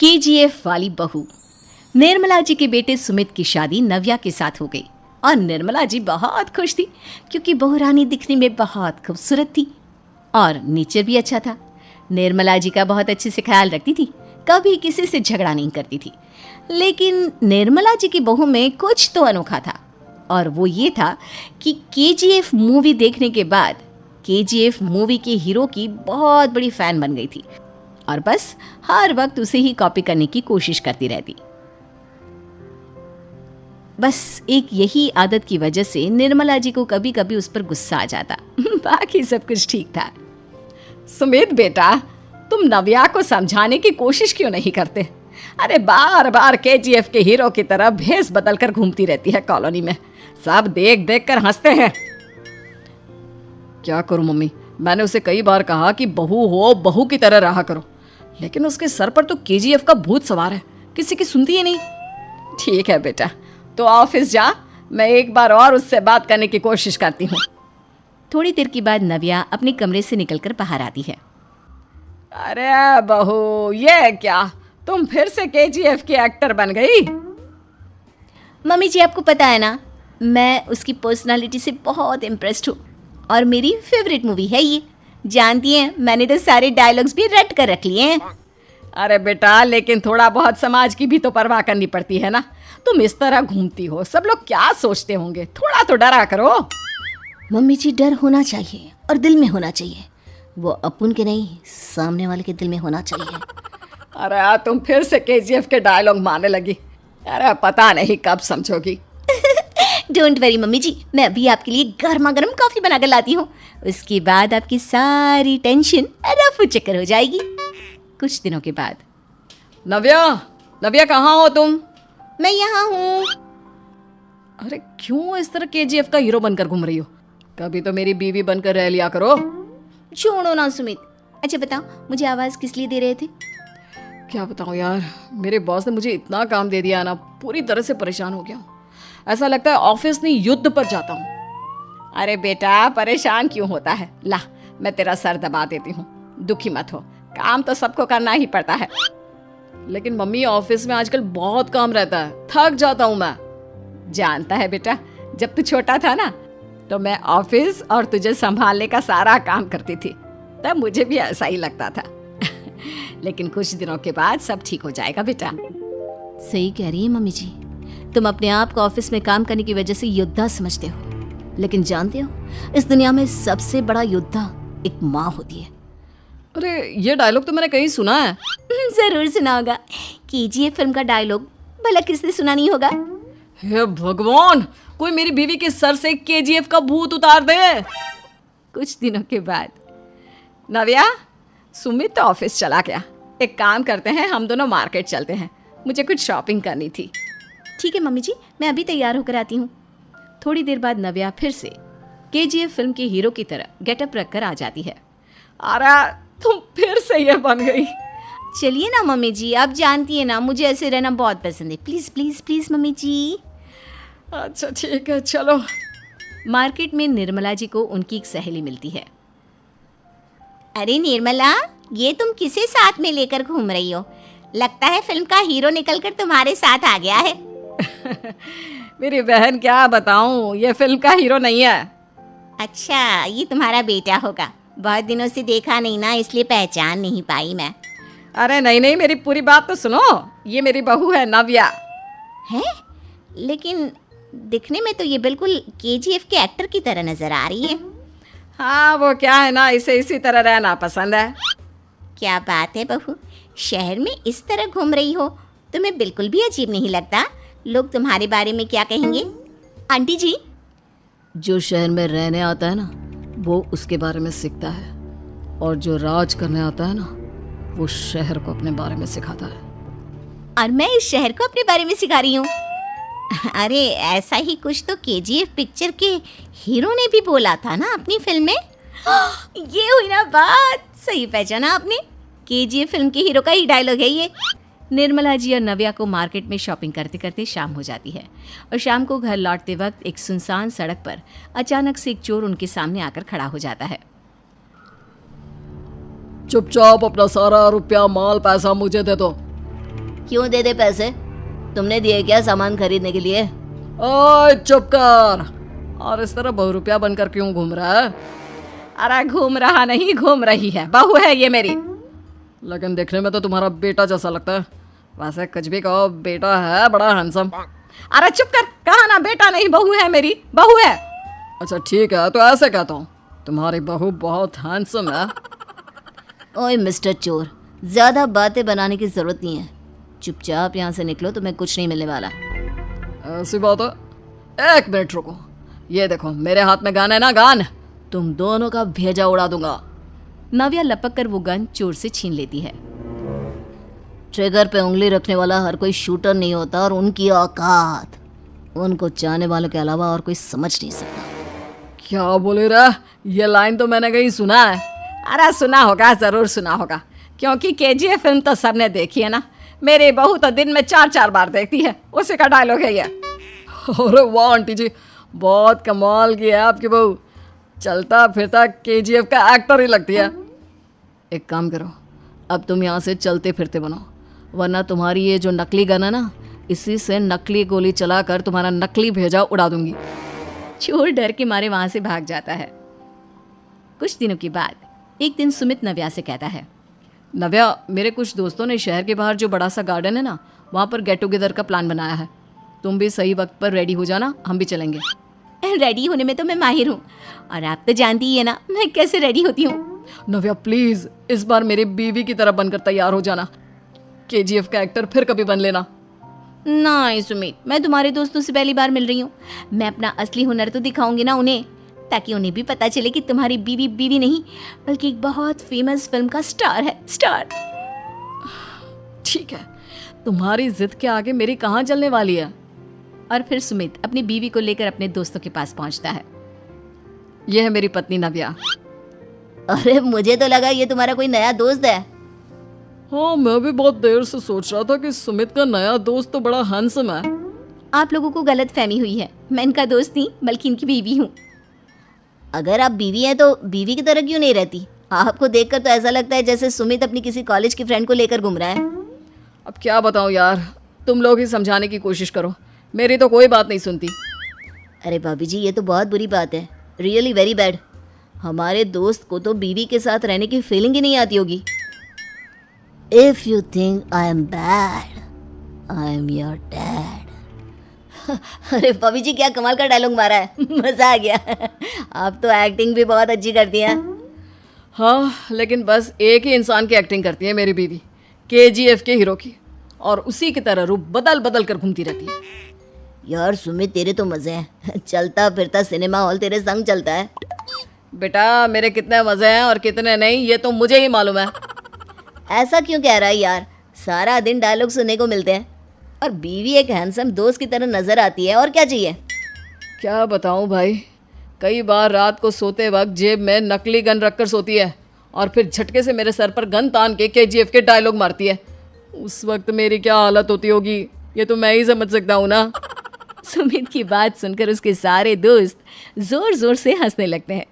KGF वाली बहू। निर्मला जी के बेटे सुमित की शादी नव्या के साथ हो गई और निर्मला जी बहुत खुश थी क्योंकि बहू रानी दिखने में बहुत खूबसूरत थी और नेचर भी अच्छा था। निर्मला जी का बहुत अच्छे से ख्याल रखती थी, कभी किसी से झगड़ा नहीं करती थी। लेकिन निर्मला जी की बहू में कुछ तो अनोखा था और वो ये था कि केजीएफ मूवी देखने के बाद केजीएफ मूवी के हीरो की बहुत बड़ी फैन बन गई थी और बस हर वक्त उसे ही कॉपी करने की कोशिश करती रहती। बस एक यही आदत की वजह से निर्मला जी को कभी कभी उस पर गुस्सा आ जाता। बाकी सब कुछ ठीक था। सुमित बेटा, तुम नव्या को समझाने की कोशिश क्यों नहीं करते? अरे बार बार केजीएफ के हीरो की तरह भेस बदल कर घूमती रहती है कॉलोनी में, सब देख देख कर हंसते हैं। क्या करूं मम्मी, मैंने उसे कई बार कहा कि बहू हो बहू की तरह रहा करो, लेकिन उसके सर पर तो केजीएफ का भूत सवार है, किसी की सुनती ही नहीं। ठीक है बेटा, तो ऑफिस जा, मैं एक बार और उससे बात करने की कोशिश करती हूँ। थोड़ी देर के बाद नव्या अपने कमरे से निकलकर बाहर आती है। अरे बहू, ये क्या, तुम फिर से केजीएफ की एक्टर बन गई? मम्मी जी, आपको पता है ना, मैं उसकी पर्सनालिटी से बहुत इम्प्रेस्ड हूँ और मेरी फेवरेट मूवी है ये। जानती हैं, मैंने तो सारे डायलॉग्स भी रट कर रख लिए हैं। अरे बेटा, लेकिन थोड़ा बहुत समाज की भी तो परवाह करनी पड़ती है ना। तुम इस तरह घूमती हो, सब लोग क्या सोचते होंगे, थोड़ा तो डरा करो। मम्मी जी, डर होना चाहिए और दिल में होना चाहिए, वो अपन के नहीं, सामने वाले के दिल में होना चाहिए। अरे तुम फिर से केजीएफ के डायलॉग मारने लगी। अरे पता नहीं कब समझोगी। डोंट वरी मम्मी जी, मैं अभी आपके लिए गर्मा गर्म कॉफी बनाकर लाती हूँ, उसके बाद आपकी सारी टेंशन रफू चक्कर हो जाएगी। कुछ दिनों के बाद। नव्या, नव्या कहाँ हो तुम? मैं यहाँ हूँ। अरे क्यों इस तरह केजीएफ का हीरो बनकर घूम रही हो? कभी तो मेरी बीवी बनकर रह लिया करो। छोड़ो ना सुमित। अच्छा बताओ, मुझे आवाज किस लिए दे रहे थे? क्या बताऊँ यार, मेरे बॉस ने मुझे इतना काम दे दिया ना, पूरी तरह से परेशान हो गया हूँ। ऐसा लगता है ऑफिस नहीं युद्ध पर जाता हूँ। अरे बेटा, परेशान क्यों होता है, ला मैं तेरा सर दबा देती हूँ, दुखी मत हो, काम तो सबको करना ही पड़ता है। लेकिन मम्मी, ऑफिस में आजकल बहुत काम रहता है, थक जाता हूँ मैं। जानता है बेटा, जब तू छोटा था ना, तो मैं ऑफिस और तुझे संभालने का सारा काम करती थी, तब मुझे भी ऐसा ही लगता था। लेकिन कुछ दिनों के बाद सब ठीक हो जाएगा बेटा। सही कह रही है मम्मी जी, तुम अपने आप को ऑफिस में काम करने की वजह से योद्धा समझते हो, लेकिन जानते हो, इस दुनिया में सबसे बड़ा योद्धा एक माँ होती है। अरे ये डायलॉग तो मैंने कहीं सुना है। जरूर सुना होगा, केजीएफ फिल्म का डायलॉग, भला किसने सुना नहीं होगा। हे भगवान, कोई मेरी बीवी के सर से केजीएफ का भूत उतार दे। कुछ दिनों के बाद। नव्या, सुमित तो ऑफिस चला गया, एक काम करते हैं, हम दोनों मार्केट चलते हैं, मुझे कुछ शॉपिंग करनी थी। ठीक है मम्मी जी, मैं अभी तैयार होकर आती हूँ। थोड़ी देर बाद नव्या फिर से केजीएफ फिल्म के हीरो की तरह गेटअप रखकर आ जाती है। अरे तुम फिर से ये बन गई। चलिए ना मम्मी जी, आप जानती है ना, मुझे ऐसे रहना बहुत पसंद है। प्लीज प्लीज प्लीज मम्मी जी। अच्छा ठीक है, चलो। मार्केट में निर्मला जी को उनकी एक सहेली मिलती है। अरे निर्मला, ये तुम किसे साथ में लेकर घूम रही हो? लगता है फिल्म का हीरो निकलकर तुम्हारे साथ आ गया है। मेरी बहन, क्या बताऊं, ये फिल्म का हीरो नहीं है। अच्छा, ये तुम्हारा बेटा होगा, बहुत दिनों से देखा नहीं ना, इसलिए पहचान नहीं पाई मैं। अरे नहीं नहीं, मेरी पूरी बात तो सुनो, ये मेरी बहू है नव्या। है? लेकिन दिखने में तो ये बिल्कुल केजीएफ के एक्टर की तरह नजर आ रही है। हाँ, वो क्या है ना, इसे इसी तरह रहना पसंद है। क्या बात है बहू, शहर में इस तरह घूम रही हो, तुम्हें बिल्कुल भी अजीब नहीं लगता? लोग तुम्हारे बारे में क्या कहेंगे? आंटी जी, जो शहर में रहने आता है ना, वो उसके बारे में सीखता है, और जो राज करने आता है ना, वो शहर को अपने बारे में सिखाता है। और मैं इस शहर को अपने बारे में सिखा रही हूँ। अरे ऐसा ही कुछ तो केजीएफ पिक्चर के हीरो ने भी बोला था ना अपनी फिल्म में। ये हुई ना बात, सही पहचाना आपने, केजीएफ फिल्म के हीरो का ही डायलॉग है ये। निर्मला जी और नव्या को मार्केट में शॉपिंग करते करते शाम हो जाती है और शाम को घर लौटते वक्त एक सुनसान सड़क पर अचानक से एक चोर उनके सामने आकर खड़ा हो जाता है। चुपचाप अपना सारा रुपया माल पैसा मुझे दे दो, क्यों दे दे पैसे? तुमने दिए क्या सामान खरीदने के लिए? ओए चुप कर। और इस तरह बहुरूपिया बनकर क्यों घूम रहा है? अरे घूम रहा नहीं, घूम रही है, बहू है ये मेरी। लेकिन देखने में तो तुम्हारा बेटा जैसा लगता है। वैसे कुछ भी कहो, बेटा है बड़ा हैंडसम। अरे चुप कर, कहा ना बेटा नहीं, बहू है मेरी, बहू है। अच्छा ठीक है, तो ऐसे कहता हूँ, तुम्हारी बहू बहुत हैंडसम है। ओए मिस्टर चोर, ज्यादा बातें बनाने की जरूरत नहीं है। चुपचाप यहाँ से निकलो, तुम्हें कुछ नहीं मिलने वाला। ऐसी बात है? एक मिनट रुको, ये देखो मेरे हाथ में गन है ना, गन। तुम दोनों का भेजा उड़ा दूंगा। नव्या लपक कर वो गन चोर से छीन लेती है। ट्रिगर पे उंगली रखने वाला हर कोई शूटर नहीं होता, और उनकी औकात उनको चाहने वालों के अलावा और कोई समझ नहीं सकता। क्या बोले रहा? ये लाइन तो मैंने कहीं सुना है। अरे सुना होगा, जरूर सुना होगा, क्योंकि केजीएफ फिल्म तो सबने देखी है ना। मेरी बहू तो दिन में 4-4 बार देखती है, उसी का डायलॉग है ये। अरे वाह आंटी जी, बहुत कमाल की है आपकी बहू। चलता फिरता केजीएफ का एक्टर ही लगती है। एक काम करो, अब तुम यहाँ से चलते फिरते बनो, वरना तुम्हारी ये जो नकली गन है ना, इसी से नकली गोली चलाकर तुम्हारा नकली भेजा उड़ा दूंगी। चोर डर के मारे वहां से भाग जाता है। कुछ दिनों के बाद एक दिन सुमित नव्या से कहता है, नव्या, मेरे कुछ दोस्तों ने शहर के बाहर जो बड़ा सा गार्डन है ना, वहाँ पर गेट टुगेदर का प्लान बनाया है। तुम भी सही वक्त पर रेडी हो जाना, हम भी चलेंगे। रेडी होने में तो मैं माहिर हूँ, और आप तो जानती ही है ना मैं कैसे रेडी होती हूँ। नव्या प्लीज, इस बार मेरी बीवी की तरह बनकर तैयार हो जाना। केजीएफ का एक्टर फिर कभी बन लेना। नहीं सुमित, मैं तुम्हारे दोस्तों से पहली बार मिल रही हूँ। मैं अपना असली हुनर तो दिखाऊंगी ना उन्हें, ताकि उन्हें भी पता चले कि तुम्हारी बीवी बीवी नहीं, बल्कि एक बहुत फेमस फिल्म का स्टार है, स्टार। ठीक है, तुम्हारी जिद के आगे मेरी कहाँ चलने वाली है। और फिर सुमित अपनी बीवी को लेकर अपने दोस्तों के पास पहुंचता है। यह है मेरी पत्नी नव्या। अरे मुझे तो लगा ये तुम्हारा कोई नया दोस्त है। हाँ, मैं भी बहुत देर से सोच रहा था कि सुमित का नया दोस्त तो बड़ा हैंडसम है। आप लोगों को गलत फहमी हुई है, मैं इनका दोस्त नहीं बल्कि इनकी बीवी हूँ। अगर आप बीवी हैं तो बीवी की तरह क्यों नहीं रहती? आपको देखकर तो ऐसा लगता है जैसे सुमित अपनी किसी कॉलेज की फ्रेंड को लेकर घूम रहा है। अब क्या बताऊँ यार, तुम लोग ही समझाने की कोशिश करो, मेरी तो कोई बात नहीं सुनती। अरे भाभी जी, ये तो बहुत बुरी बात है, रियली वेरी बैड। हमारे दोस्त को तो बीवी के साथ रहने की फीलिंग ही नहीं आती होगी। If you think I am bad, I am your dad. अरे भाभी जी, क्या कमाल का डायलॉग मारा है, मजा आ गया। आप तो एक्टिंग भी बहुत अच्छी करती हैं। हाँ, लेकिन बस एक ही इंसान की एक्टिंग करती है मेरी बीवी, केजीएफ के हीरो की, और उसी की तरह रूप बदल बदल कर घूमती रहती है। यार सुमित, तेरे तो मजे हैं, चलता फिरता सिनेमा हॉल तेरे संग चलता है। बेटा, मेरे कितने मजे हैं और कितने नहीं ये तो मुझे ही मालूम है। ऐसा क्यों कह रहा है यार? सारा दिन डायलॉग सुनने को मिलते हैं, और बीवी एक हैंडसम दोस्त की तरह नजर आती है, और क्या चाहिए? क्या बताऊं भाई, कई बार रात को सोते वक्त जेब में नकली गन रखकर सोती है, और फिर झटके से मेरे सर पर गन तान के केजीएफ के डायलॉग मारती है। उस वक्त मेरी क्या हालत होती होगी, ये तो मैं ही समझ सकता हूँ ना। सुमित की बात सुनकर उसके सारे दोस्त जोर जोर से हंसने लगते हैं।